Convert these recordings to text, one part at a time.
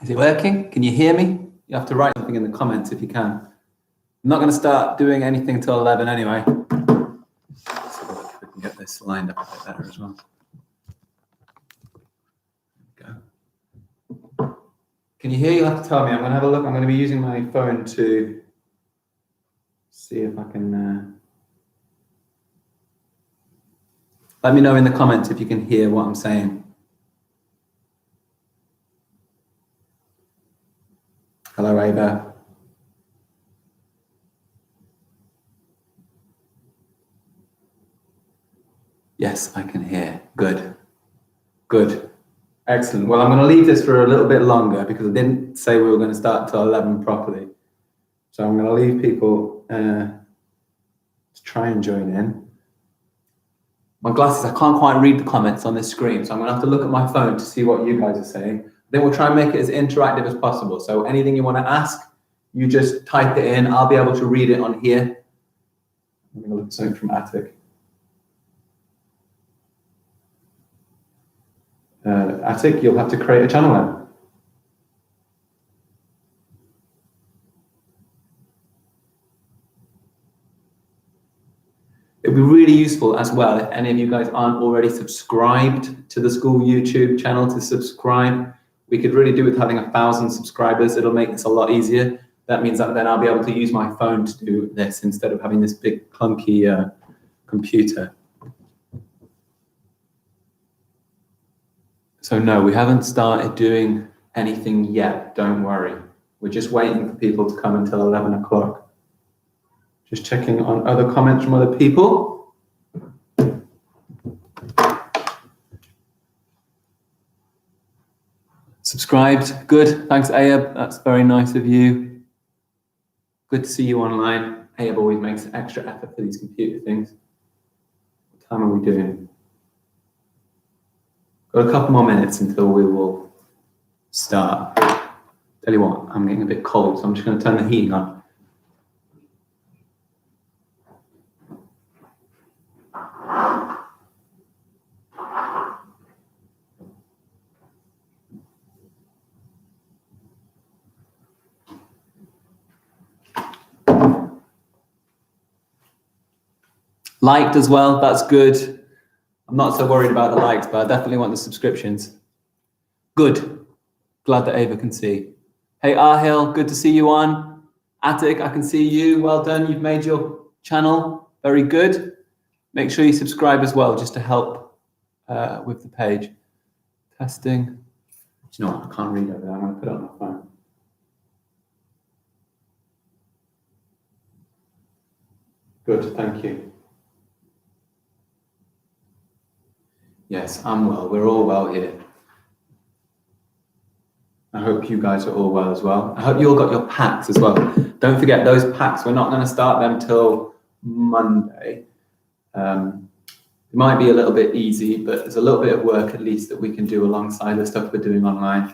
Is it working? Can you hear me? You have to write something in the comments if you can. I'm not going to start doing anything until 11 anyway. Let's have a look if we can get this lined up a bit better as well. There we go. Can you hear? You'll have to tell me. I'm going to have a look. I'm going to be using my phone to see if I can... Let me know in the comments if you can hear what I'm saying. Hello, Ava. Yes, I can hear. Good. Good. Excellent. Well, I'm going to leave this for a little bit longer because I didn't say we were going to start until 11 properly. So I'm going to leave people to try and join in. My glasses, I can't quite read the comments on this screen, so I'm going to have to look at my phone to see what you guys are saying. Then we'll try and make it as interactive as possible. So anything you want to ask, you just type it in. I'll be able to read it on here. I'm going to look at something from Attic. Attic, you'll have to create a channel then. It'd be really useful as well if any of you guys aren't already subscribed to the school YouTube channel to subscribe. We could really do with having 1,000 subscribers. It'll make this a lot easier. That means that then I'll be able to use my phone to do this instead of having this big clunky computer. So no, we haven't started doing anything yet. Don't worry. We're just waiting for people to come until 11 o'clock. Just checking on other comments from other people. Subscribed. Good. Thanks, Ayab. That's very nice of you. Good to see you online. Ayab always makes an extra effort for these computer things. What time are we doing? Got a couple more minutes until we will start. Tell you what, I'm getting a bit cold, so I'm just going to turn the heating on. Liked as well, that's good. I'm not so worried about the likes, but I definitely want the subscriptions. Good. Glad that Ava can see. Hey, Ahil, good to see you on. Attic, I can see you. Well done. You've made your channel. Very good. Make sure you subscribe as well, just to help with the page. Testing. Do you know what? I can't read over there. I'm going to put it on my phone. Good. Thank you. Yes, I'm well. We're all well here. I hope you guys are all well as well. I hope you all got your packs as well. Don't forget those packs. We're not going to start them till Monday. It might be a little bit easy, but there's a little bit of work at least that we can do alongside the stuff we're doing online.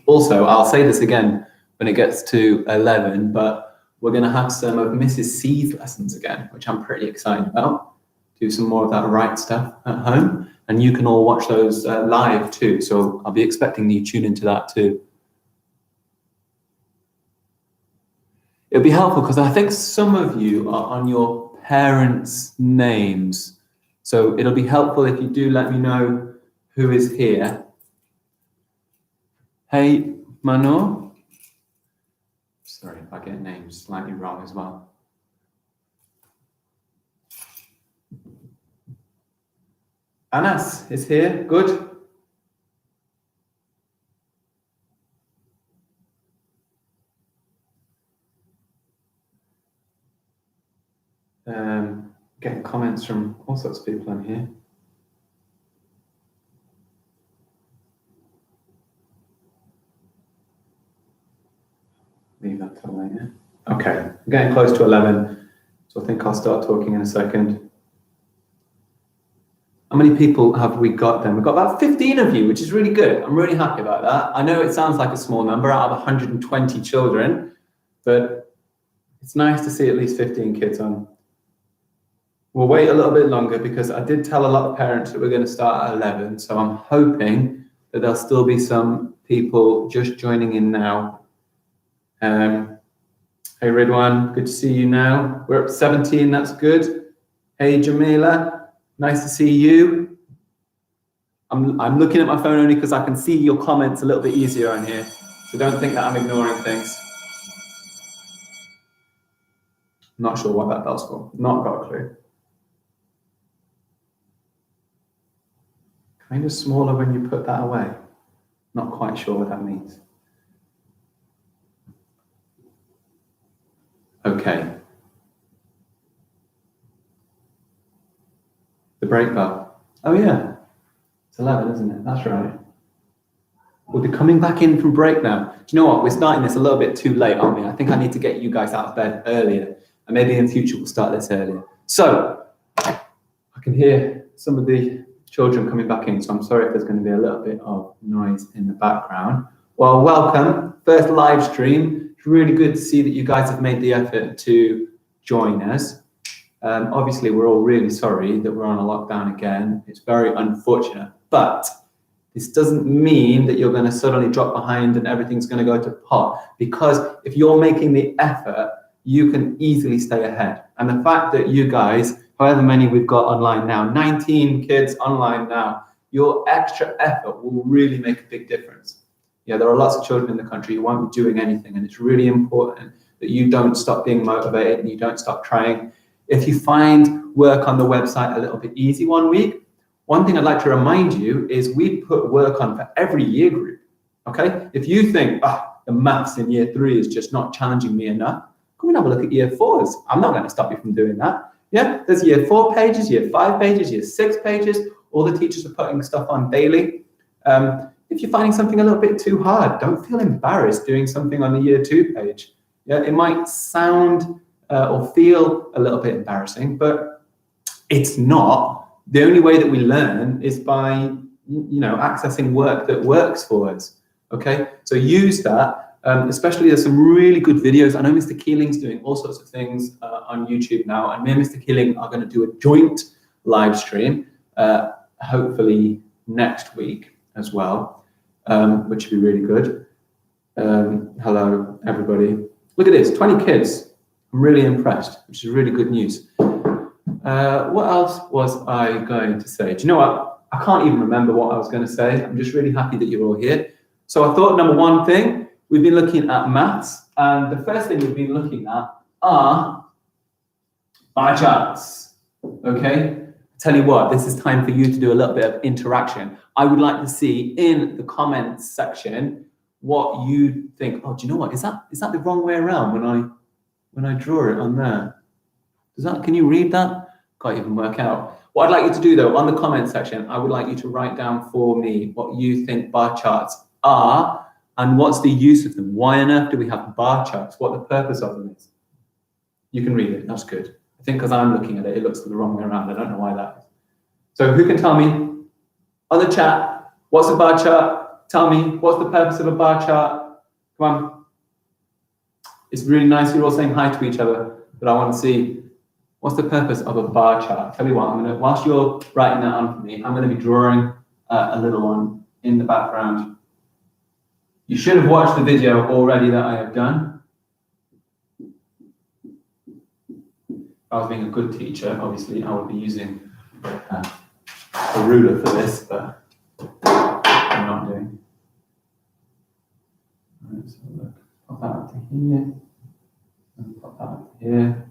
Also, I'll say this again when it gets to 11, but we're going to have some of Mrs. C's lessons again, which I'm pretty excited about. Do some more of that right stuff at home, and you can all watch those live too. So I'll be expecting you to tune into that too. It'll be helpful because I think some of you are on your parents' names. So it'll be helpful if you do let me know who is here. Hey, Mano. Sorry if I get names slightly wrong as well. Anas is here. Good. Getting comments from all sorts of people on here. Leave that till later. Okay, I'm getting close to 11, so I think I'll start talking in a second. How many people have we got then? We've got about 15 of you, which is really good. I'm really happy about that. I know it sounds like a small number out of 120 children, but it's nice to see at least 15 kids on. We'll wait a little bit longer because I did tell a lot of parents that we're going to start at 11, so I'm hoping that there'll still be some people just joining in now. Hey Ridwan, good to see you now. We're up to 17, that's good. Hey Jamila, nice to see you. I'm looking at my phone only because I can see your comments a little bit easier on here. So don't think that I'm ignoring things. Not sure what that bell's for. Not got a clue. Kind of smaller when you put that away. Not quite sure what that means. Okay. The break bell. Oh yeah. It's 11, isn't it? That's right. We'll be coming back in from break now. Do you know what? We're starting this a little bit too late, aren't we? I think I need to get you guys out of bed earlier. And maybe in future we'll start this earlier. So, I can hear some of the children coming back in, so I'm sorry if there's going to be a little bit of noise in the background. Well, welcome. First live stream. It's really good to see that you guys have made the effort to join us. Obviously, we're all really sorry that we're on a lockdown again. It's very unfortunate, but this doesn't mean that you're going to suddenly drop behind and everything's going to go to pot, because if you're making the effort, you can easily stay ahead. And the fact that you guys, however many we've got online now, 19 kids online now, your extra effort will really make a big difference. Yeah, there are lots of children in the country who won't be doing anything, and it's really important that you don't stop being motivated and you don't stop trying. If you find work on the website a little bit easy one week, one thing I'd like to remind you is we put work on for every year group, okay? If you think, the maths in year 3 is just not challenging me enough, come and have a look at year 4s. I'm not going to stop you from doing that. Yeah, there's year 4 pages, year 5 pages, year 6 pages. All the teachers are putting stuff on daily. If you're finding something a little bit too hard, don't feel embarrassed doing something on the year 2 page. Yeah, it might sound or feel a little bit embarrassing, but it's not. The only way that we learn is by, accessing work that works for us. Okay, so use that. Especially there's some really good videos. I know Mr. Keeling's doing all sorts of things on YouTube now, and me and Mr. Keeling are going to do a joint live stream, hopefully next week as well, which would be really good. Hello, everybody. Look at this, 20 kids. I'm really impressed, which is really good news. What else was I going to say? Do you know what? I can't even remember what I was going to say. I'm just really happy that you're all here. So I thought number one thing, we've been looking at maths, and the first thing we've been looking at are bar charts, okay? Tell you what, this is time for you to do a little bit of interaction. I would like to see in the comments section what you think. Oh, do you know what? Is that the wrong way around when I draw it on there? Can you read that? Can't even work out. What I'd like you to do though, on the comment section, I would like you to write down for me what you think bar charts are and what's the use of them. Why on earth do we have bar charts? What the purpose of them is. You can read it, that's good. I think because I'm looking at it, it looks the wrong way around. I don't know why that is. So who can tell me on the chat, what's a bar chart? Tell me, what's the purpose of a bar chart? Come on. It's really nice you're all saying hi to each other, but I want to see what's the purpose of a bar chart. Tell you what, whilst you're writing that on for me, I'm going to be drawing a little one in the background. You should have watched the video already that I have done. If I was being a good teacher, obviously I would be using a ruler for this, but I'm not doing. Let's have a look. Pop that up to here, and pop that up to here.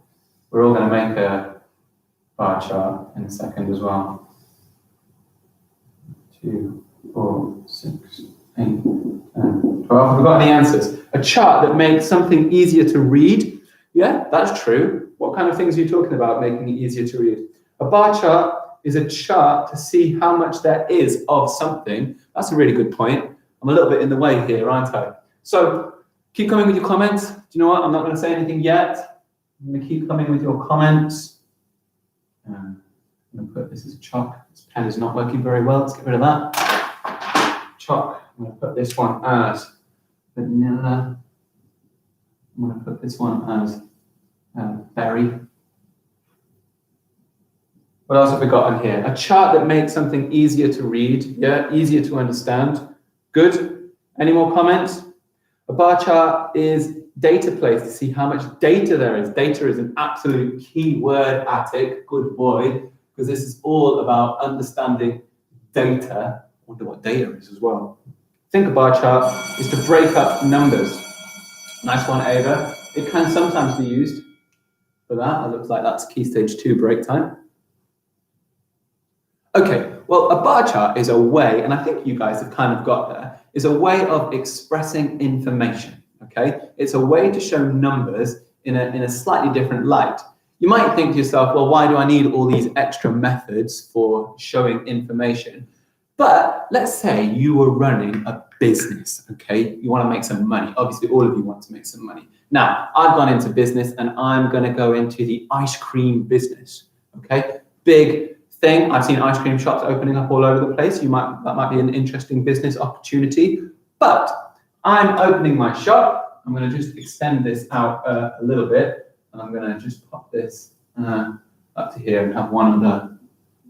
We're all going to make a bar chart in a second as well. 2, 4, 6, 8, 10, 12. Have we got any answers? A chart that makes something easier to read. Yeah, that's true. What kind of things are you talking about making it easier to read? A bar chart is a chart to see how much there is of something. That's a really good point. I'm a little bit in the way here, aren't I? So keep coming with your comments. Do you know what? I'm not going to say anything yet. I'm going to keep coming with your comments. I'm going to put this as chalk. This pen is not working very well. Let's get rid of that. Chalk. I'm going to put this one as vanilla. I'm going to put this one as berry. What else have we got on here? A chart that makes something easier to read, yeah, easier to understand. Good. Any more comments? A bar chart is data place to see how much data there is. Data is an absolute key word, Attic. Good boy, because this is all about understanding data. I wonder what data is as well. Think a bar chart is to break up numbers. Nice one, Ava. It can sometimes be used for that. It looks like that's key stage 2 break time. Okay, well, a bar chart is a way, and I think you guys have kind of got there, is a way of expressing information, okay? It's a way to show numbers in a slightly different light. You might think to yourself, well, why do I need all these extra methods for showing information? But let's say you were running a business, okay? You want to make some money. Obviously, all of you want to make some money. Now, I've gone into business and I'm going to go into the ice cream business, okay? Big thing. I've seen ice cream shops opening up all over the place. That might be an interesting business opportunity. But I'm opening my shop. I'm going to just extend this out a little bit, and I'm going to just pop this up to here and have one other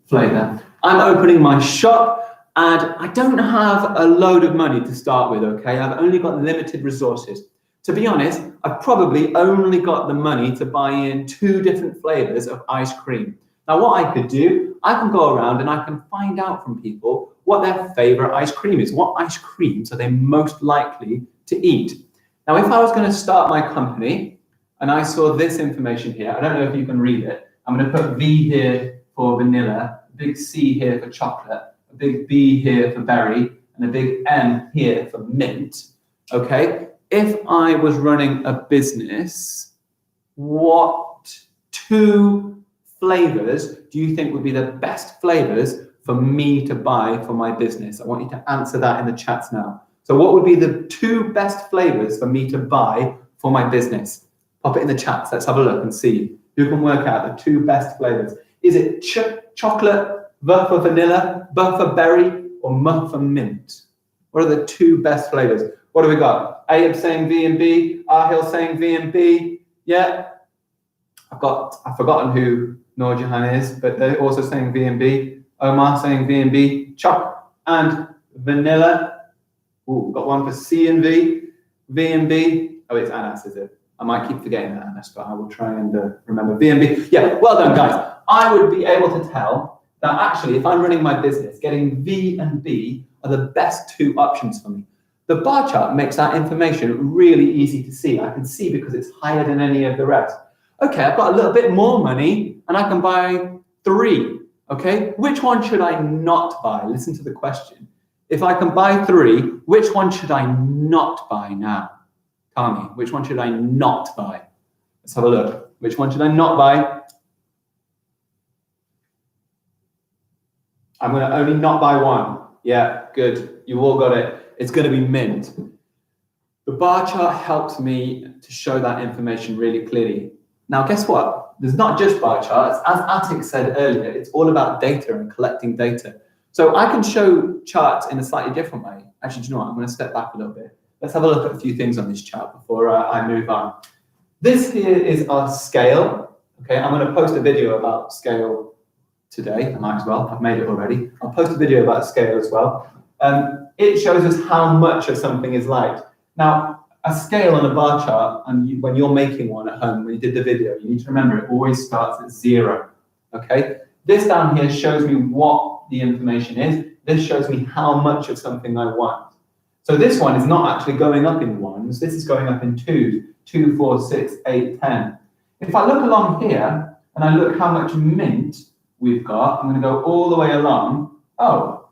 flavor. I'm opening my shop, and I don't have a load of money to start with. Okay, I've only got limited resources. To be honest, I've probably only got the money to buy in 2 different flavors of ice cream. Now, what I could do, I can go around and I can find out from people what their favorite ice cream is. What ice creams are they most likely to eat? Now, if I was going to start my company and I saw this information here, I don't know if you can read it. I'm going to put V here for vanilla, a big C here for chocolate, a big B here for berry, and a big M here for mint. Okay? If I was running a business, what 2 flavors do you think would be the best flavors for me to buy for my business? I want you to answer that in the chats now. So what would be the 2 best flavors for me to buy for my business? Pop it in the chats. Let's have a look and see who can work out the 2 best flavors. Is it chocolate, V for vanilla, B for berry, or M for mint? What are the 2 best flavors? What do we got? Ayub saying V and B, Ahil saying V and B. Yeah. I've forgotten who Noor Jahan is, but they're also saying V and B. Omar saying V and B. Choc and vanilla. Ooh, we've got one for C and V. V and B. Oh, it's Anas, is it? I might keep forgetting that, Anas, but I will try and remember V and B. Yeah, well done, guys. I would be able to tell that actually, if I'm running my business, getting V and B are the best 2 options for me. The bar chart makes that information really easy to see. I can see because it's higher than any of the rest. Okay, I've got a little bit more money and I can buy 3, okay? Which one should I not buy? Listen to the question. If I can buy 3, which one should I not buy now? Tell me, which one should I not buy? Let's have a look. Which one should I not buy? I'm gonna only not buy 1. Yeah, good, you all got it. It's gonna be mint. The bar chart helps me to show that information really clearly. Now, guess what? There's not just bar charts. As Attic said earlier, it's all about data and collecting data. So I can show charts in a slightly different way. Actually, do you know what? I'm going to step back a little bit. Let's have a look at a few things on this chart before I move on. This here is our scale. Okay, I'm going to post a video about scale today. I might as well. I've made it already. I'll post a video about scale as well. It shows us how much of something is light. Now, a scale on a bar chart, and when you're making one at home, when you did the video, you need to remember it always starts at 0, okay? This down here shows me what the information is. This shows me how much of something I want. So this one is not actually going up in 1s, this is going up in 2s, 2, 4, 6, 8, 10. If I look along here, and I look how much mint we've got, I'm gonna go all the way along. Oh,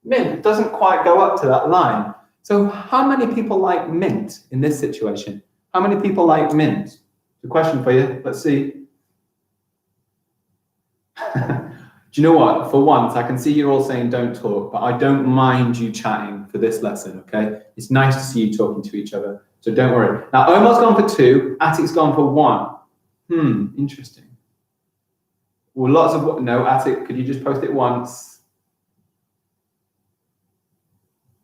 mint doesn't quite go up to that line. So how many people like mint in this situation? How many people like mint? It's a question for you. Let's see. Do you know what? For once, I can see you're all saying don't talk, but I don't mind you chatting for this lesson, okay? It's nice to see you talking to each other, so don't worry. Now, Omar's gone for 2. Attic's gone for 1. Interesting. Well, lots of... No, Attic, could you just post it once?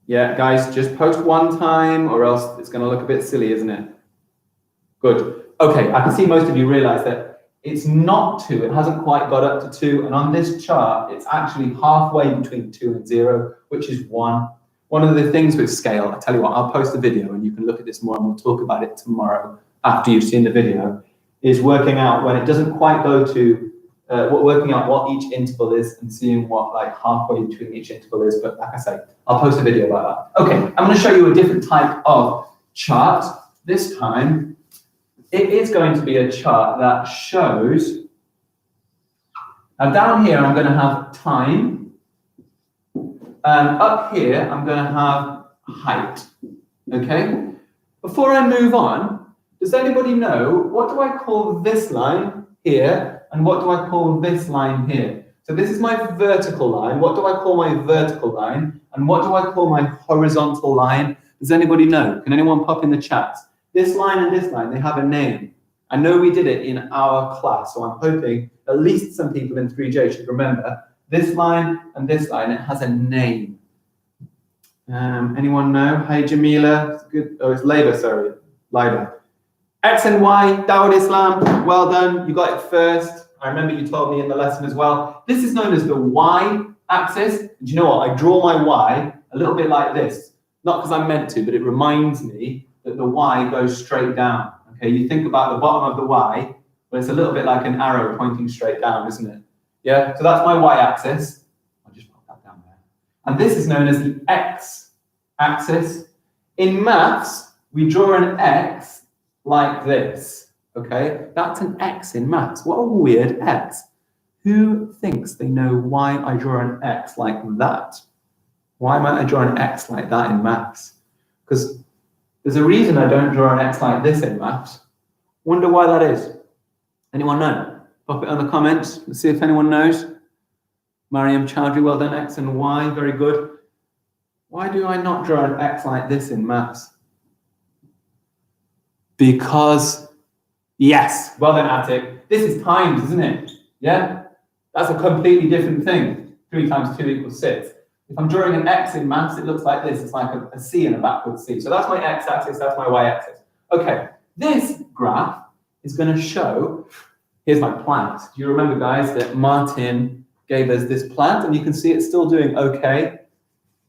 Yeah, guys, just post 1 time or else it's going to look a bit silly, isn't it? Good. Okay, I can see most of you realize that it's not 2. It hasn't quite got up to 2. And on this chart, it's actually halfway between 2 and 0, which is 1. One of the things with scale, I tell you what, I'll post a video and you can look at this more and we'll talk about it tomorrow after you've seen the video, is working out when it doesn't quite go to, working out what each interval is and seeing what like halfway between each interval is. But like I say, I'll post a video about that. Okay, I'm going to show you a different type of chart. This time, it is going to be a chart that shows, now down here I'm going to have time, and up here I'm going to have height, okay? Before I move on, does anybody know, what do I call this line here, and what do I call this line here? So this is my vertical line. What do I call my vertical line? And what do I call my horizontal line? Does anybody know? Can anyone pop in the chat? This line and this line, they have a name. I know we did it in our class, so I'm hoping at least some people in 3J should remember this line and this line, it has a name. Anyone know? Hey, Jamila. Good. Oh, it's Labour, sorry. Labour. X and Y, Dawud Islam, well done. You got it first. I remember you told me in the lesson as well. This is known as the Y axis. Do you know what? I draw my Y a little bit like this. Not because I'm meant to, but it reminds me that the Y goes straight down. Okay, you think about the bottom of the Y, but it's a little bit like an arrow pointing straight down, isn't it? Yeah, so that's my Y axis. I'll just put that down there. And this is known as the X axis. In maths, we draw an X like this, okay? That's an X in maths. What a weird X. Who thinks they know why I draw an X like that? Why might I draw an X like that in maths? Because there's a reason I don't draw an X like this in maths. Wonder why that is. Anyone know? Pop it in the comments. Let's see if anyone knows. Mariam Chowdhury, well done. X and Y, very good. Why do I not draw an X like this in maths? Because, yes, well done, Attic. This is times, isn't it? Yeah? That's a completely different thing. 3 times 2 equals 6. If I'm drawing an X in maths, it looks like this. It's like a C and a backward C. So that's my X-axis, that's my Y-axis. Okay, this graph is going to show, here's my plant. Do you remember, guys, that Martin gave us this plant? And you can see it's still doing okay.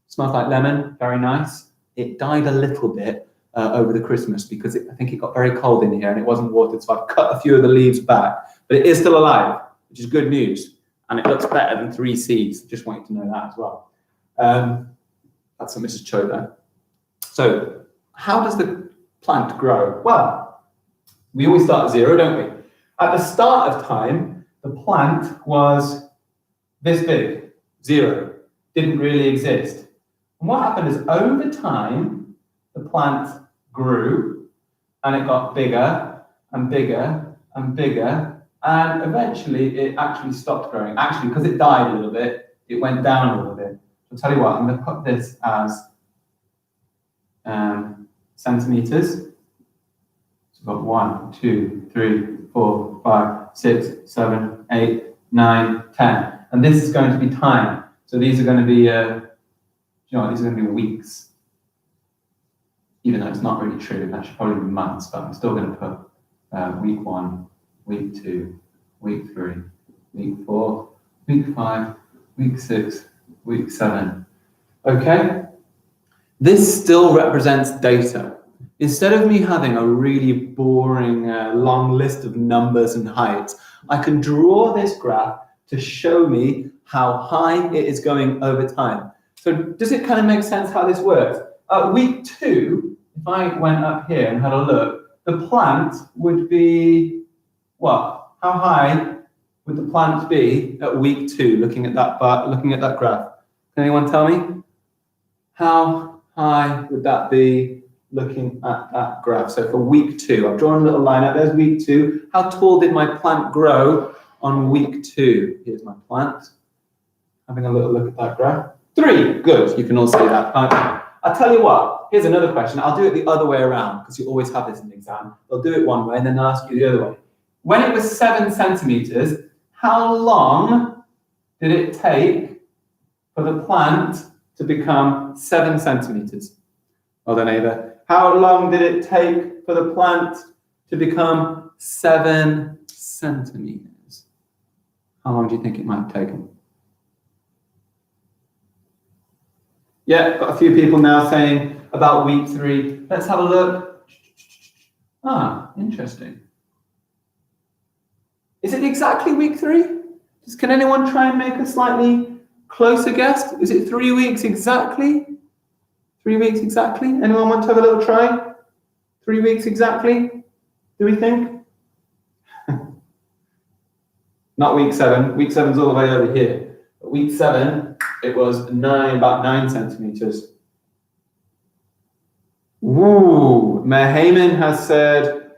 Smells like lemon, very nice. It died a little bit over the Christmas because I think it got very cold in here and it wasn't watered. So I've cut a few of the leaves back, but it is still alive, which is good news. And it looks better than 3 Cs. Just want you to know that as well. That's a Mrs. Cho there. So how does the plant grow? Well, we always start at 0, don't we? At the start of time, the plant was this big, 0, didn't really exist. And what happened is over time, the plant grew and it got bigger and bigger and bigger. And eventually it actually stopped growing. Actually, because it died a little bit, it went down a little bit. I'll tell you what, I'm going to put this as centimeters. So we've got 1, 2, 3, 4, 5, 6, 7, 8, 9, 10. And this is going to be time. So these are going to be, these are going to be weeks. Even though it's not really true, that should probably be months, but I'm still going to put week 1, week 2, week 3, week 4, week 5, week 6, week 7. Okay? This still represents data. Instead of me having a really boring long list of numbers and heights, I can draw this graph to show me how high it is going over time. So does it kind of make sense how this works? Week 2, if I went up here and had a look, the plant would be, what? How high would the plant be at week 2, looking at that graph? Can anyone tell me? How high would that be looking at that graph? So for week 2, I've drawn a little line out. There's week 2. How tall did my plant grow on week 2? Here's my plant. Having a little look at that graph. 3. Good. You can all see that, can't you? I'll tell you what. Here's another question. I'll do it the other way around because you always have this in the exam. They'll do it one way and then they'll ask you the other way. When it was 7 centimeters, how long did it take for the plant to become 7 centimeters? Well done, Ava. How long did it take for the plant to become 7 centimeters? How long do you think it might have taken? Yeah, got a few people now saying about week 3. Let's have a look. Ah, interesting. Is it exactly week 3? Can anyone try and make a slightly closer guess? Is it 3 weeks exactly? 3 weeks exactly? Anyone want to have a little try? 3 weeks exactly? Do we think? Not week 7. Week 7's all the way over here. But week 7, it was about 9 centimeters. Woo! Mehaman has said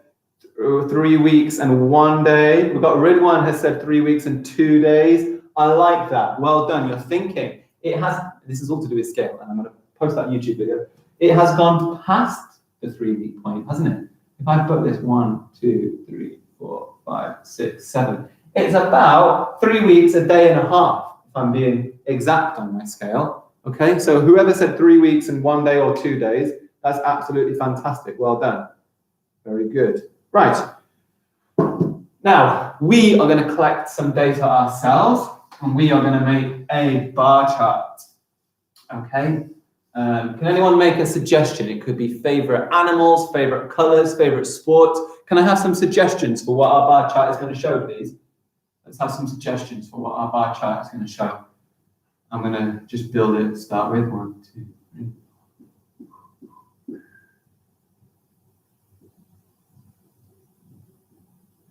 3 weeks and 1 day. We've got Ridwan has said 3 weeks and 2 days. I like that. Well done. You're thinking. This is all to do with scale, and I'm going to post that YouTube video. It has gone past the 3 week point, hasn't it? If I put this 1, 2, 3, 4, 5, 6, 7, it's about 3 weeks, a day and a half, if I'm being exact on my scale. Okay, so whoever said 3 weeks and 1 day or 2 days, that's absolutely fantastic. Well done. Very good. Right. Now, we are going to collect some data ourselves, and we are going to make a bar chart. Okay. Can anyone make a suggestion? It could be favorite animals, favorite colors, favorite sports. Can I have some suggestions for what our bar chart is going to show, please? Let's have some suggestions for what our bar chart is going to show. I'm going to just build it to start with. 1, 2, 3.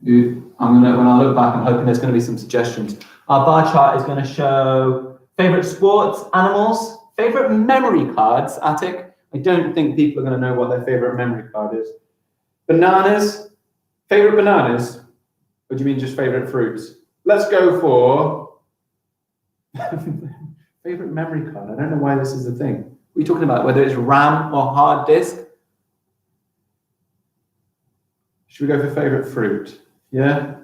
When I look back, I'm hoping there's going to be some suggestions. Our bar chart is going to show favorite sports, animals, favorite memory cards, Attic. I don't think people are going to know what their favorite memory card is. Bananas, favorite bananas? Or do you mean just favorite fruits? Let's go for favorite memory card. I don't know why this is a thing. What are you talking about? Whether it's RAM or hard disk? Should we go for favorite fruit? Yeah?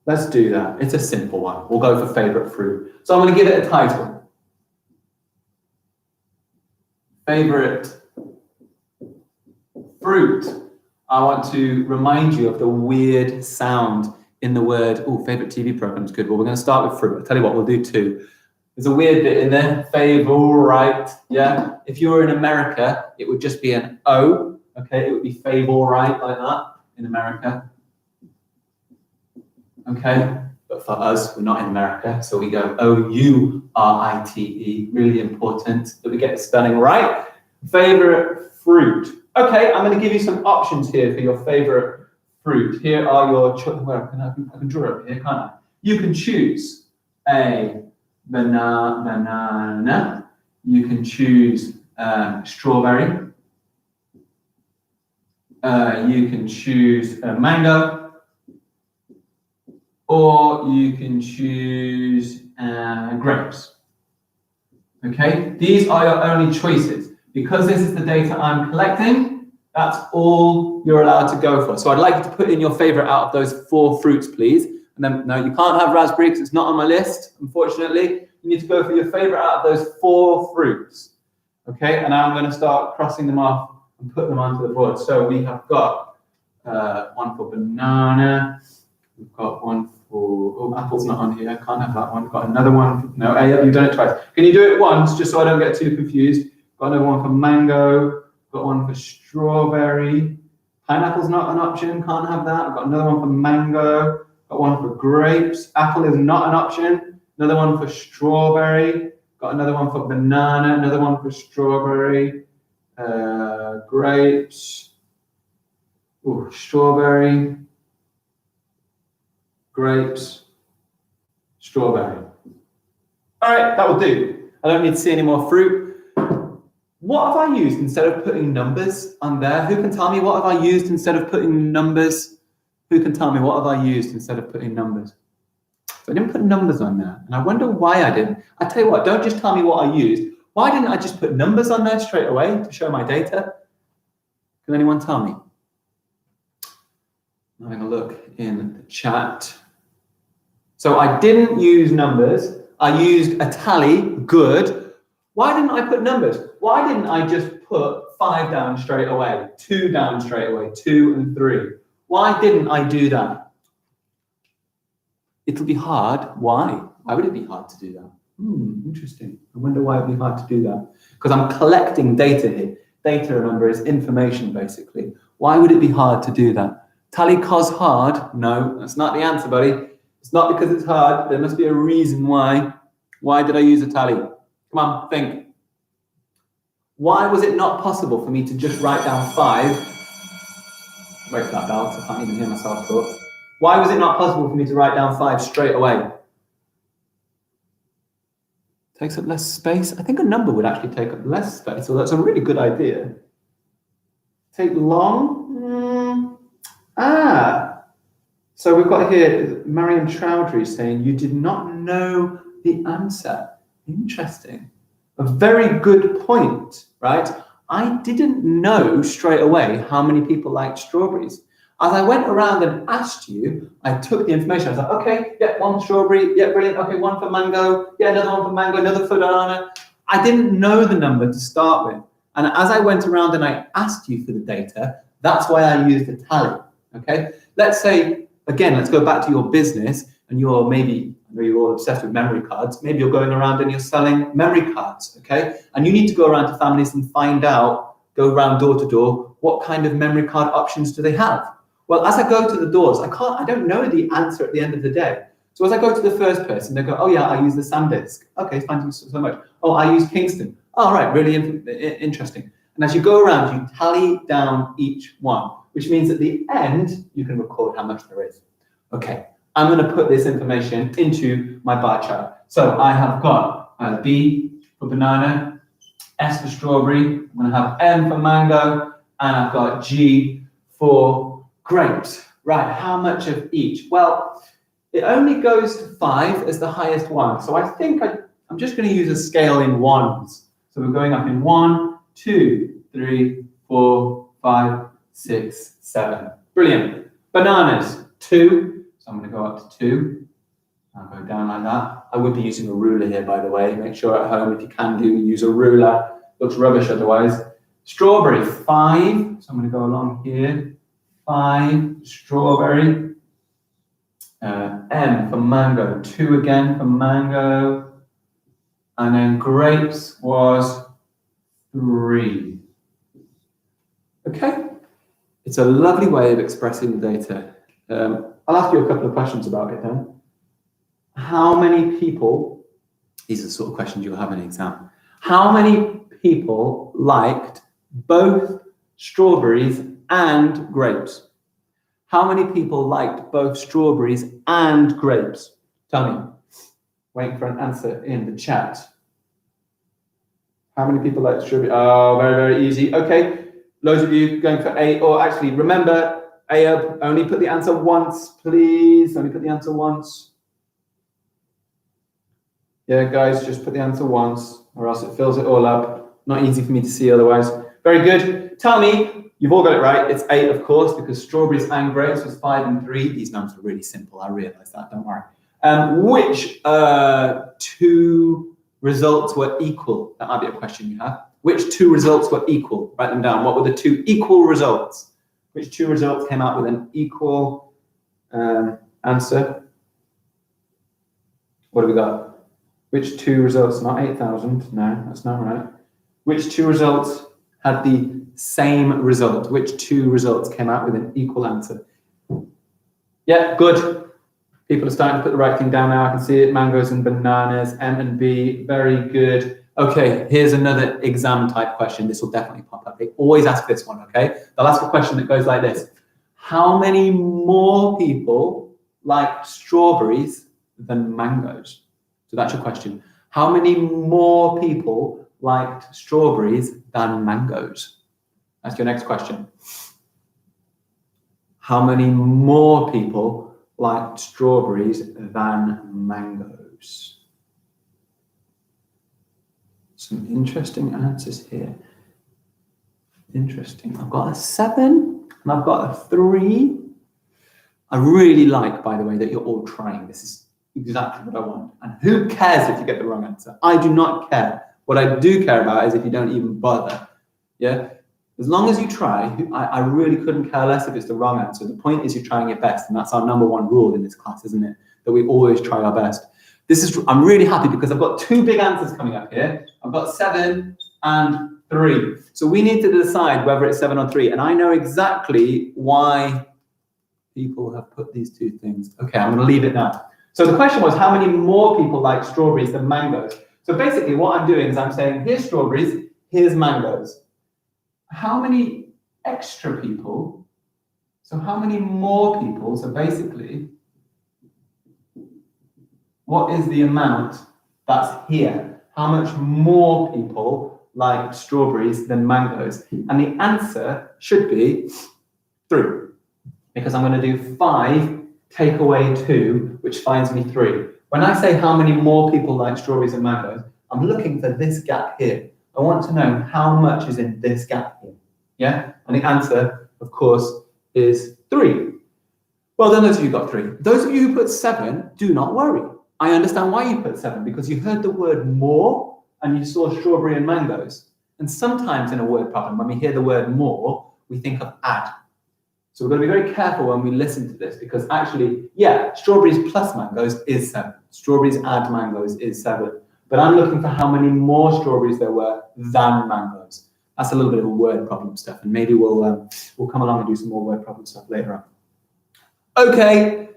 Let's do that. It's a simple one. We'll go for favorite fruit. So I'm going to give it a title. Favorite fruit. I want to remind you of the weird sound in the word. Oh, favorite TV program's good. Well, we're going to start with fruit. I'll tell you what, we'll do 2. There's a weird bit in there. Favorite. Yeah. If you were in America, it would just be an O. Okay. It would be favorite like that in America. Okay. But for us, we're not in America, so we go O-U-R-I-T-E. Really important that we get the spelling right. Favorite fruit. Okay, I'm going to give you some options here for your favorite fruit. Here are your choices. Well, I can draw it here, can't I? You can choose a banana. You can choose strawberry. You can choose a mango. Or you can choose grapes. Okay, these are your only choices. Because this is the data I'm collecting, that's all you're allowed to go for. So I'd like you to put in your favorite out of those 4 fruits, please. And then, no, you can't have raspberry because it's not on my list, unfortunately. You need to go for your favorite out of those 4 fruits. Okay, and now I'm going to start crossing them off and put them onto the board. So we have got one for banana. We've got one for, oh, apple's not on here. I can't have that one. We've got another one. No, you've done it twice. Can you do it once, just so I don't get too confused? Got another one for mango. Got one for strawberry. Pineapple's not an option. Can't have that. I've got another one for mango. Got one for grapes. Apple is not an option. Another one for strawberry. Got another one for banana. Another one for strawberry. Grapes. Ooh, strawberry. Grapes. Strawberry. All right, that will do. I don't need to see any more fruit. What have I used instead of putting numbers on there? Who can tell me what have I used instead of putting numbers? Who can tell me what have I used instead of putting numbers? So I didn't put numbers on there, and I wonder why I didn't. I tell you what, don't just tell me what I used. Why didn't I just put numbers on there straight away to show my data? Can anyone tell me? I'm having a look in the chat. So I didn't use numbers. I used a tally, good. Why didn't I put numbers? Why didn't I just put 5 down straight away, 2 down straight away, 2 and 3? Why didn't I do that? It'll be hard. Why? Why would it be hard to do that? Interesting. I wonder why it'd be hard to do that. Because I'm collecting data here. Data, remember, is information, basically. Why would it be hard to do that? Tally cos hard? No, that's not the answer, buddy. It's not because it's hard. There must be a reason why. Why did I use a tally? Come on, think. Why was it not possible for me to just write down 5? Wait for that bell, I can't even hear myself talk. Why was it not possible for me to write down 5 straight away? Takes up less space. I think a number would actually take up less space, so that's a really good idea. Take long? So we've got here Mariam Chowdhury saying, you did not know the answer. Interesting. A very good point, right? I didn't know straight away how many people liked strawberries. As I went around and asked you, I took the information. I was like, okay, yeah, 1 strawberry, yeah, brilliant. Okay, 1 for mango, yeah, another 1 for mango, another for banana. I didn't know the number to start with. And as I went around and I asked you for the data, that's why I used a tally, okay? Let's say, again, let's go back to your business and you're maybe, I know you're all obsessed with memory cards, maybe you're going around and you're selling memory cards, okay? And you need to go around to families and find out, go around door to door, what kind of memory card options do they have? Well, as I go to the doors, I don't know the answer at the end of the day. So as I go to the first person, they go, oh yeah, I use the SanDisk. Okay, thank you so much. Oh, I use Kingston. Oh, right, really interesting. And as you go around, you tally down each one, which means at the end, you can record how much there is. Okay, I'm gonna put this information into my bar chart. So I have got B for banana, S for strawberry, I'm gonna have M for mango, and I've got G for grapes. Right, how much of each? Well, it only goes to 5 as the highest one. So I think I'm just going to use a scale in ones. So we're going up in 1, 2, 3, 4, 5, 6, 7. Brilliant. Bananas, 2. So I'm going to go up to 2. I'll go down like that. I would be using a ruler here, by the way. Make sure at home, if you can use a ruler. Looks rubbish otherwise. Strawberry, 5. So I'm going to go along here. 5, strawberry. M for mango, 2 again for mango. And then grapes was 3. Okay, it's a lovely way of expressing the data. I'll ask you a couple of questions about it then. How many people, these are the sort of questions you'll have in an exam. How many people liked both strawberries and grapes? How many people liked both strawberries and grapes? Tell me. Waiting for an answer in the chat. How many people like strawberry? Oh, very, very easy. Okay, loads of you going for A, or actually remember, Ayub, only put the answer once, please. Only put the answer once. Yeah, guys, just put the answer once, or else it fills it all up. Not easy for me to see otherwise. Very good. Tell me, you've all got it right. It's 8, of course, because strawberries and grapes was 5 and 3. These numbers are really simple. I realize that. Don't worry. Which 2 results were equal? That might be a question you have. Which 2 results were equal? Write them down. What were the 2 equal results? Which 2 results came out with an equal answer? What do we got? Which 2 results? Not 8,000. No, that's not right. Which 2 results had the same result? Which 2 results came out with an equal answer? Yeah, good. People are starting to put the right thing down now. I can see it. Mangoes and bananas, M and B. Very good. Okay, here's another exam type question. This will definitely pop up. They always ask this one, okay? They'll ask a question that goes like this. How many more people like strawberries than mangoes? So that's your question. How many more people liked strawberries than mangoes? That's your next question. How many more people liked strawberries than mangoes? Some interesting answers here. Interesting. I've got a 7 and I've got a 3. I really like, by the way, that you're all trying. This is exactly what I want. And who cares if you get the wrong answer? I do not care. What I do care about is if you don't even bother. Yeah? As long as you try, I really couldn't care less if it's the wrong answer. The point is you're trying your best, and that's our #1 rule in this class, isn't it? That we always try our best. I'm really happy because I've got two big answers coming up here. I've got 7 and 3. So we need to decide whether it's 7 or 3. And I know exactly why people have put these two things. Okay, I'm going to leave it now. So the question was, how many more people like strawberries than mangoes? So basically what I'm doing is I'm saying, here's strawberries, here's mangoes. How many extra people? So how many more people? So basically, what is the amount that's here? How much more people like strawberries than mangoes? And the answer should be 3, because I'm going to do 5, take away 2, which finds me 3. When I say how many more people like strawberries and mangoes, I'm looking for this gap here. I want to know how much is in this gap here. Yeah? And the answer, of course, is 3. Well done, those of you who got 3. Those of you who put 7, do not worry. I understand why you put 7, because you heard the word more and you saw strawberry and mangoes. And sometimes in a word problem, when we hear the word more, we think of add. So we're going to be very careful when we listen to this, because actually, yeah, strawberries plus mangoes is 7. Strawberries add mangoes is 7. But I'm looking for how many more strawberries there were than mangoes. That's a little bit of a word problem stuff, and maybe we'll come along and do some more word problem stuff later on. Okay,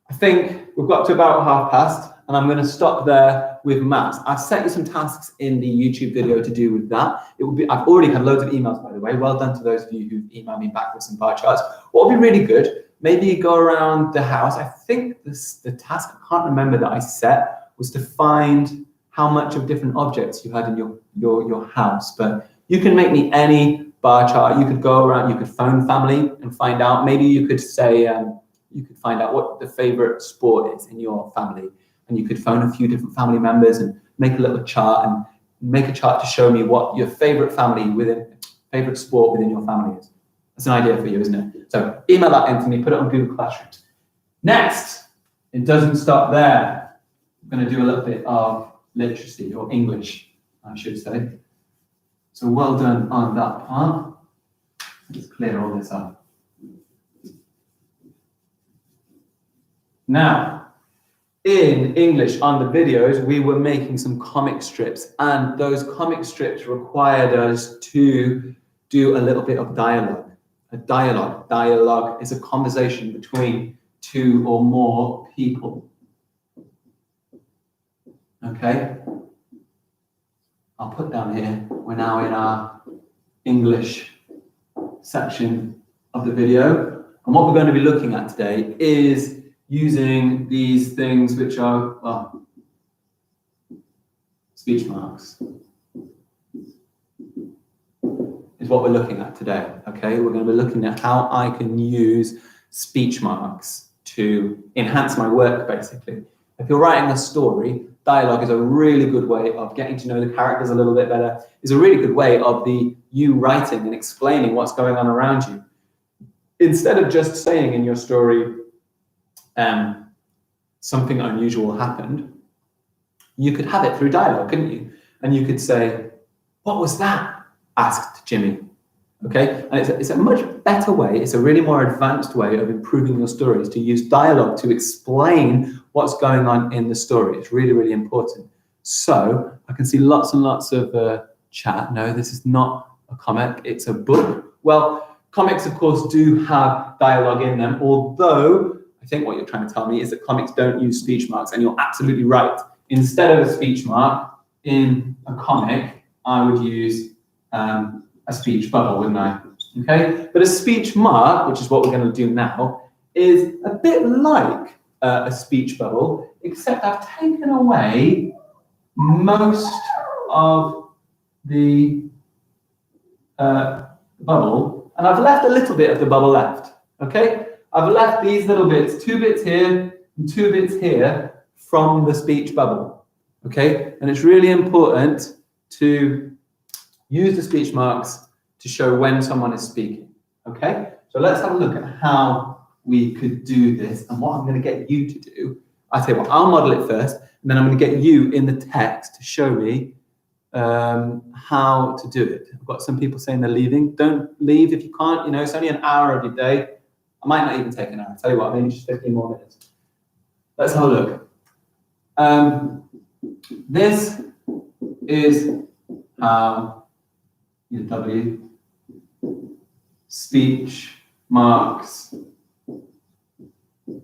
I think we've got to about 1/2 and I'm going to stop there with maths. I've set you some tasks in the YouTube video to do with that. It will be. I've already had loads of emails, by the way. Well done to those of you who've emailed me back with some bar charts. What would be really good, maybe go around the house. I think the task, I can't remember, that I set was to find how much of different objects you had in your house. But you can make me any bar chart. You could go around, you could phone family and find out. Maybe you could say, you could find out what the favorite sport is in your family. And you could phone a few different family members and make a little chart, and make a chart to show me what your favorite sport within your family is. That's an idea for you, isn't it? So email that in to me, put it on Google Classrooms. Next, it doesn't stop there. I'm going to do a little bit of literacy, or English, I should say. So well done on that part. Let's clear all this up. Now, in English, on the videos, we were making some comic strips, and those comic strips required us to do a little bit of dialogue. A dialogue. Dialogue is a conversation between 2 or more people. Okay? I'll put down here, we're now in our English section of the video. And what we're going to be looking at today is using these things, which are, well, speech marks, is what we're looking at today, okay? We're going to be looking at how I can use speech marks to enhance my work, basically. If you're writing a story, dialogue is a really good way of getting to know the characters a little bit better. It's a really good way of you writing and explaining what's going on around you. Instead of just saying in your story, something unusual happened, you could have it through dialogue, couldn't you? And you could say, "What was that?" asked Jimmy. Okay, and it's a much better way, it's a really more advanced way of improving your stories, to use dialogue to explain what's going on in the story. It's really, really important. So I can see lots and lots of chat. No, this is not a comic, it's a book. Well, comics, of course, do have dialogue in them, although I think what you're trying to tell me is that comics don't use speech marks, and you're absolutely right. Instead of a speech mark in a comic, I would use a speech bubble, wouldn't I? Okay, but a speech mark, which is what we're going to do now, is a bit like a speech bubble, except I've taken away most of the bubble, and I've left a little bit of the bubble left. Okay, I've left these little bits, 2 bits here and 2 bits here from the speech bubble. Okay, and it's really important to use the speech marks to show when someone is speaking. Okay, so let's have a look at how we could do this, and what I'm going to get you to do. I tell you what, I'll model it first, and then I'm going to get you in the text to show me how to do it. I've got some people saying they're leaving. Don't leave if you can't. You know, it's only an hour of your day. I might not even take an hour. I'll tell you what, maybe just 15 more minutes. Let's have a look. This is how W speech marks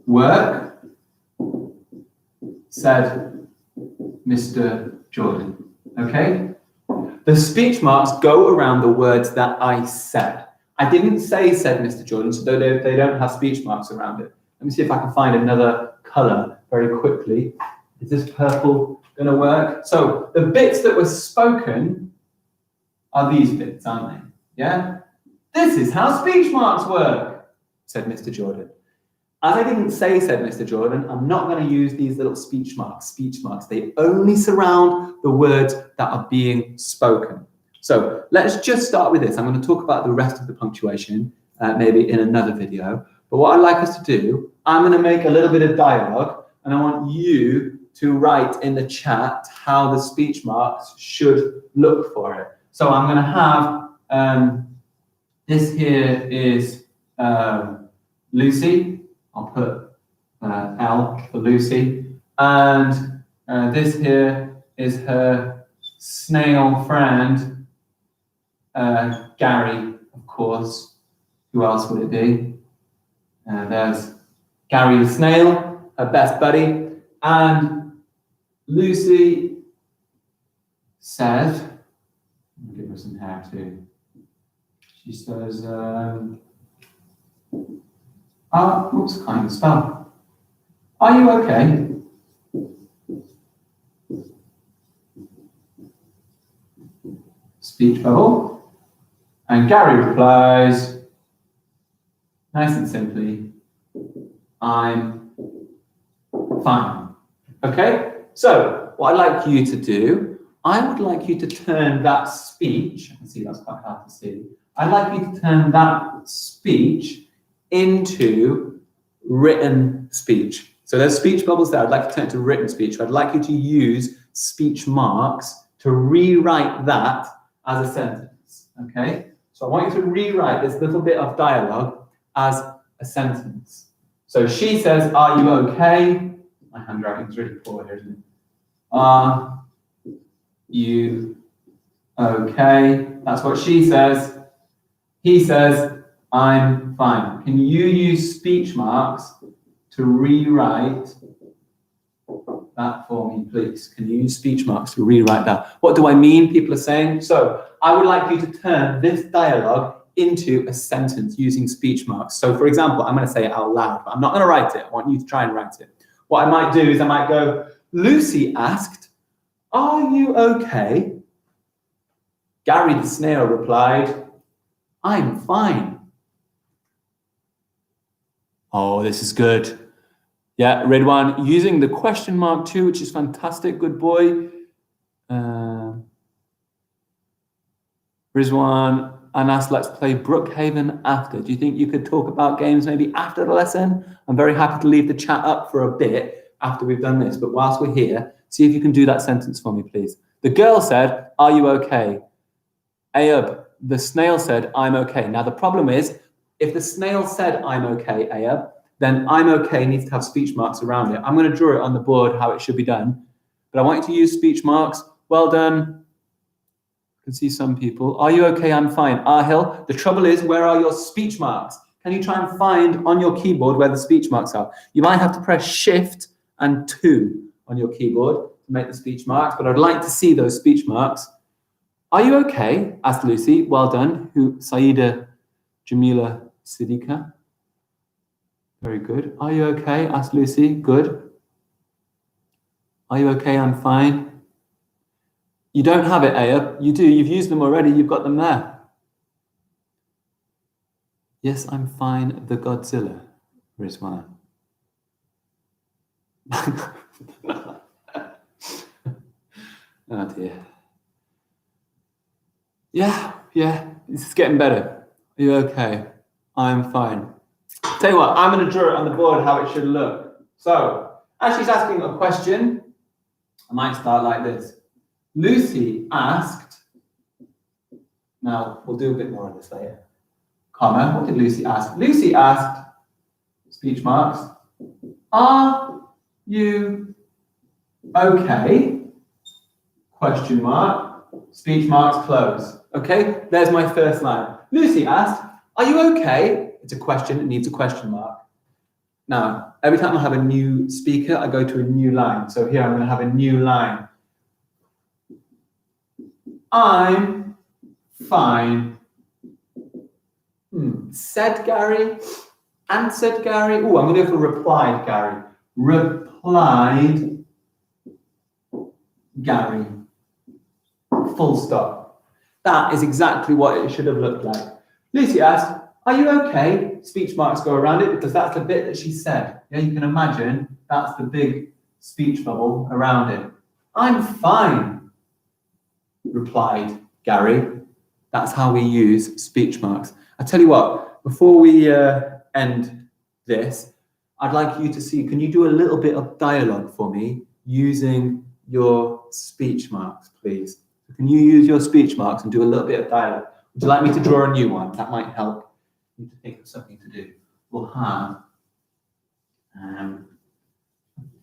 work, said Mr. Jordan. Okay? The speech marks go around the words that I said. I didn't say said Mr. Jordan, so they don't have speech marks around it. Let me see if I can find another colour very quickly. Is this purple going to work? So the bits that were spoken are these bits, aren't they? Yeah? This is how speech marks work, said Mr. Jordan. As I didn't say, said Mr. Jordan, I'm not going to use these little speech marks. Speech marks, they only surround the words that are being spoken. So let's just start with this. I'm going to talk about the rest of the punctuation, maybe in another video. But what I'd like us to do, I'm going to make a little bit of dialogue, and I want you to write in the chat how the speech marks should look for it. So I'm going to have, this here is Lucy. I'll put L for Lucy. And this here is her snail friend, Gary, of course. Who else would it be? There's Gary the snail, her best buddy. And Lucy says, I'll give her some hair too. She says, oops, can't even spell. Are you okay? Speech bubble. And Gary replies, nice and simply, I'm fine. Okay? So, what I'd like you to do, I would like you to turn that speech, I can see that's quite hard to see, I'd like you to turn that speech into written speech. So there's speech bubbles there. I'd like to turn it to written speech. I'd like you to use speech marks to rewrite that as a sentence. Okay? So I want you to rewrite this little bit of dialogue as a sentence. So she says, are you okay? My handwriting's really poor here, isn't it? Are you okay? That's what she says. He says, I'm fine. Can you use speech marks to rewrite that for me, please? Can you use speech marks to rewrite that? What do I mean, people are saying? So I would like you to turn this dialogue into a sentence using speech marks. So for example, I'm going to say it out loud, but I'm not going to write it. I want you to try and write it. What I might do is I might go, Lucy asked, are you okay? Gary the snail replied, I'm fine. Oh, this is good. Yeah, Ridwan, using the question mark too, which is fantastic. Good boy. Rizwan, Anas, let's play Brookhaven after. Do you think you could talk about games maybe after the lesson? I'm very happy to leave the chat up for a bit after we've done this, but whilst we're here, see if you can do that sentence for me, please. The girl said, are you okay? Ayub, the snail said, I'm okay. Now, the problem is, if the snail said, I'm okay, Ayub, then I'm okay needs to have speech marks around it. I'm going to draw it on the board how it should be done. But I want you to use speech marks. Well done. I can see some people. Are you okay? I'm fine. Ahil, the trouble is, where are your speech marks? Can you try and find on your keyboard where the speech marks are? You might have to press Shift and 2 on your keyboard to make the speech marks, but I'd like to see those speech marks. Are you okay? Asked Lucy. Well done. Who? Saida Jamila Siddiqa. Very good. Are you okay? Asked Lucy. Good. Are you okay? I'm fine. You don't have it, Ayub. You do. You've used them already. You've got them there. Yes, I'm fine. The Godzilla. Rizwan. Oh dear. Yeah. This is getting better. Are you okay? I'm fine. Tell you what, I'm going to draw it on the board how it should look. So, as she's asking a question, I might start like this. Lucy asked, now we'll do a bit more of this later. Comma, what did Lucy ask? Lucy asked, speech marks, are you Okay. Question mark. Speech marks close. Okay, there's my first line. Lucy asked, are you okay? It's a question, it needs a question mark. Now, every time I have a new speaker, I go to a new line. So here I'm going to have a new line. I'm fine. Said Gary, answered Gary. Oh, I'm going to go for replied Gary. Replied Gary. Full stop. That is exactly what it should have looked like. Lucy asked, are you okay? Speech marks go around it because that's the bit that she said. Yeah, you can imagine that's the big speech bubble around it. I'm fine, replied Gary. That's how we use speech marks. I tell you what, before we end this, I'd like you to see, can you do a little bit of dialogue for me using your speech marks, please? Can you use your speech marks and do a little bit of dialogue? Would you like me to draw a new one? That might help you to think of something to do. We'll have, I'm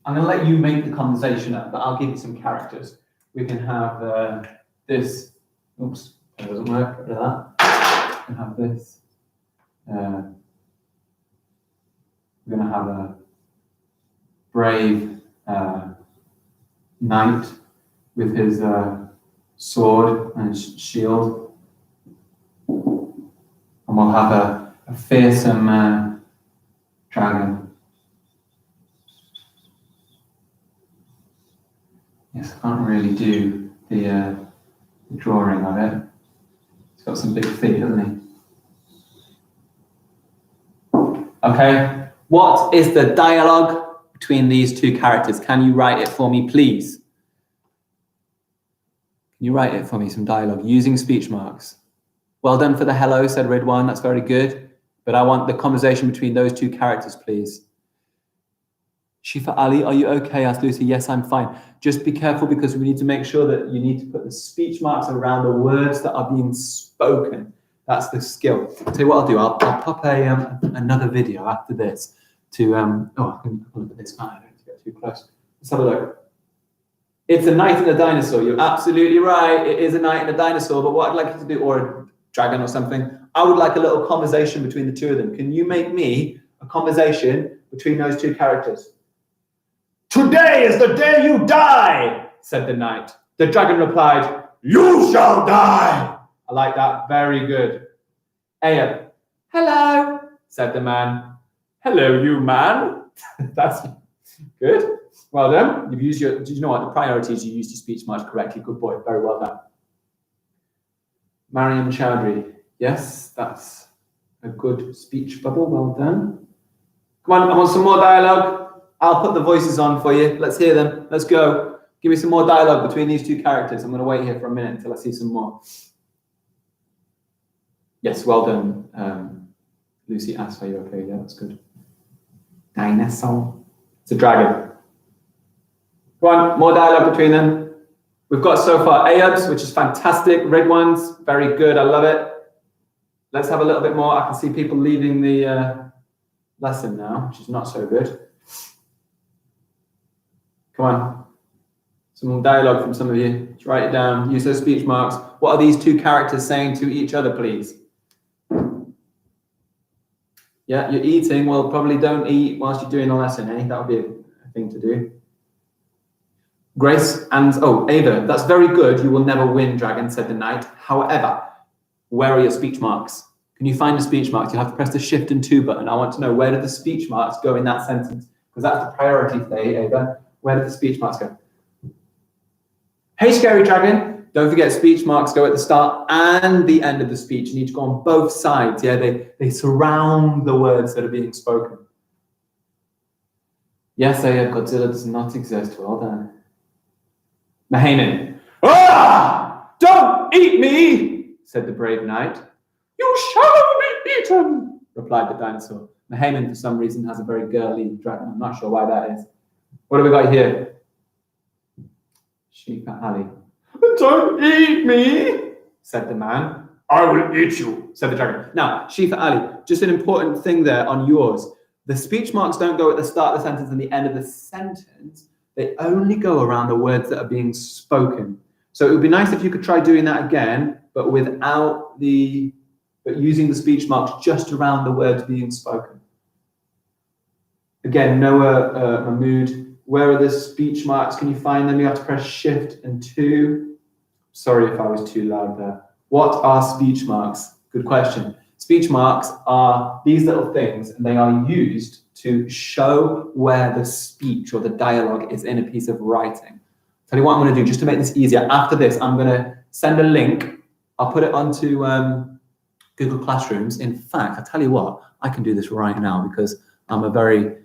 going to let you make the conversation up, but I'll give you some characters. We can have this, oops, that doesn't work, look at that. We can have this. We're going to have a brave knight with his sword and shield. And we'll have a fearsome dragon. Yes, I can't really do the drawing of it. He's got some big feet, hasn't he? Okay, what is the dialogue between these two characters? Can you write it for me, please? Can you write it for me, some dialogue, using speech marks? Well done for the hello, said Ridwan, that's very good. But I want the conversation between those two characters, please. Shifa Ali, are you okay? Asked Lucy. Yes, I'm fine. Just be careful because we need to make sure that you need to put the speech marks around the words that are being spoken. That's the skill. I'll tell you what I'll do. I'll pop another video after this to, I can look at this. I don't have to get too close. Let's have a look. It's a knight and a dinosaur. You're absolutely right. It is a knight and a dinosaur. But what I'd like you to do, or a dragon or something, I would like a little conversation between the two of them. Can you make me a conversation between those two characters? Today is the day you die, said the knight. The dragon replied, you shall die. I like that. Very good. Ayab, hello, said the man. Hello, you man. That's good. Well done. You've used your, you know what, the priority is you used your speech marks correctly. Good boy. Very well done. Mariam Chowdhury. Yes, that's a good speech bubble. Well done. Come on, I want some more dialogue. I'll put the voices on for you. Let's hear them. Let's go. Give me some more dialogue between these two characters. I'm going to wait here for a minute until I see some more. Yes, well done. Lucy asked, are you okay? Yeah, that's good. Dinosaur. It's a dragon. Go on, more dialogue between them. We've got so far Ayubs, which is fantastic. Red ones, very good. I love it. Let's have a little bit more. I can see people leaving the lesson now, which is not so good. Come on. Some dialogue from some of you. Let's write it down. Use those speech marks. What are these two characters saying to each other, please? Yeah, you're eating. Well, probably don't eat whilst you're doing a lesson, eh? That would be a thing to do. Grace and, Ava, that's very good. You will never win, dragon, said the knight. However, where are your speech marks? Can you find the speech marks? You'll have to press the Shift and 2 button. I want to know, where did the speech marks go in that sentence? Because that's the priority today, Ava. Where did the speech marks go? Hey, scary dragon. Don't forget speech marks go at the start and the end of the speech. You need to go on both sides. Yeah, they surround the words that are being spoken. Yes, Ava, Godzilla does not exist. Well done. Mahanan. Ah! Don't eat me, said the brave knight. You shall be eaten, replied the dinosaur. Mahanan, for some reason, has a very girly dragon. I'm not sure why that is. What have we got here? Shifa Ali. Don't eat me, said the man. I will eat you, said the dragon. Now, Shifa Ali, just an important thing there on yours. The speech marks don't go at the start of the sentence and the end of the sentence. They only go around the words that are being spoken. So it would be nice if you could try doing that again, but using the speech marks just around the words being spoken. Again, Noah Mahmood, where are the speech marks? Can you find them? You have to press Shift and 2. Sorry if I was too loud there. What are speech marks? Good question. Speech marks are these little things, and they are used to show where the speech or the dialogue is in a piece of writing. Tell you what I'm going to do, just to make this easier. After this, I'm going to send a link. I'll put it onto Google Classrooms. In fact, I tell you what, I can do this right now because I'm a very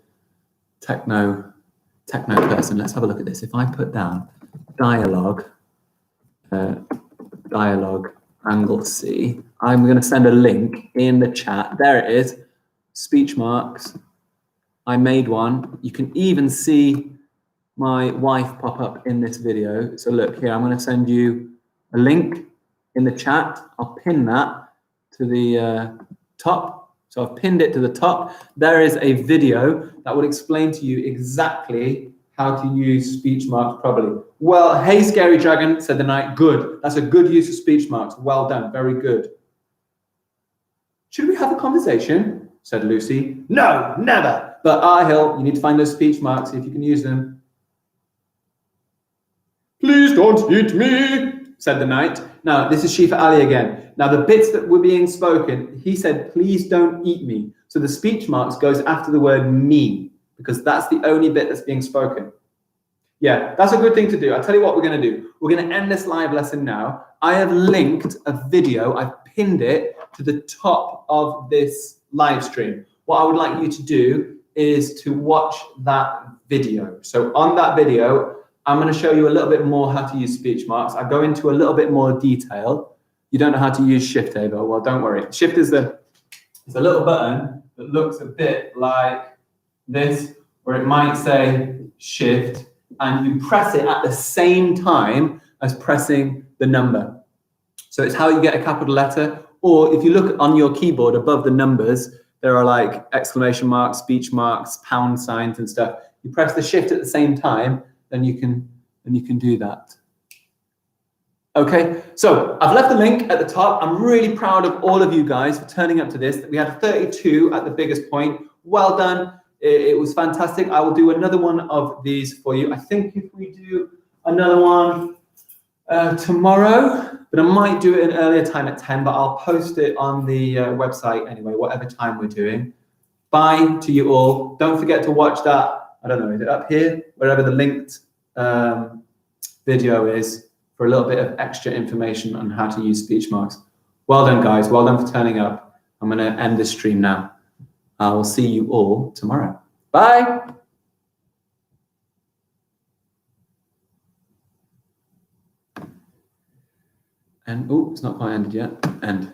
techno person. Let's have a look at this. If I put down dialogue Anglesey, I'm going to send a link in the chat. There it is. Speech marks. I made one. You can even see my wife pop up in this video. So look here, I'm going to send you a link in the chat. I'll pin that to the top. So I've pinned it to the top. There is a video that will explain to you exactly how to use speech marks properly. Well, hey, Scary Dragon, said the knight. Good. That's a good use of speech marks. Well done. Very good. Should we have a conversation? Said Lucy. No, never. But Ahil, you need to find those speech marks, see if you can use them. Please don't eat me, said the knight. Now, this is Shifa Ali again. Now, the bits that were being spoken, he said, please don't eat me. So the speech marks goes after the word me, because that's the only bit that's being spoken. Yeah, that's a good thing to do. I'll tell you what we're going to do. We're going to end this live lesson now. I have linked a video. I've pinned it to the top of this live stream. What I would like you to do is to watch that video. So on that video, I'm going to show you a little bit more how to use speech marks. I go into a little bit more detail. You don't know how to use Shift, Ava? Well, don't worry. Shift is it's a little button that looks a bit like this, where it might say Shift, and you press it at the same time as pressing the number. So it's how you get a capital letter, or if you look on your keyboard above the numbers, there are like exclamation marks, speech marks, pound signs and stuff. You press the Shift at the same time, then you can do that. Okay, so I've left the link at the top. I'm really proud of all of you guys for turning up to this. We had 32 at the biggest point. Well done. It was fantastic. I will do another one of these for you. I think if we do another one tomorrow, but I might do it an earlier time at 10, but I'll post it on the website anyway, whatever time we're doing. Bye to you all. Don't forget to watch that. I don't know, is it up here? Wherever the linked video is, for a little bit of extra information on how to use speech marks. Well done, guys. Well done for turning up. I'm going to end this stream now. I will see you all tomorrow. Bye. And, oh, it's not quite ended yet. End.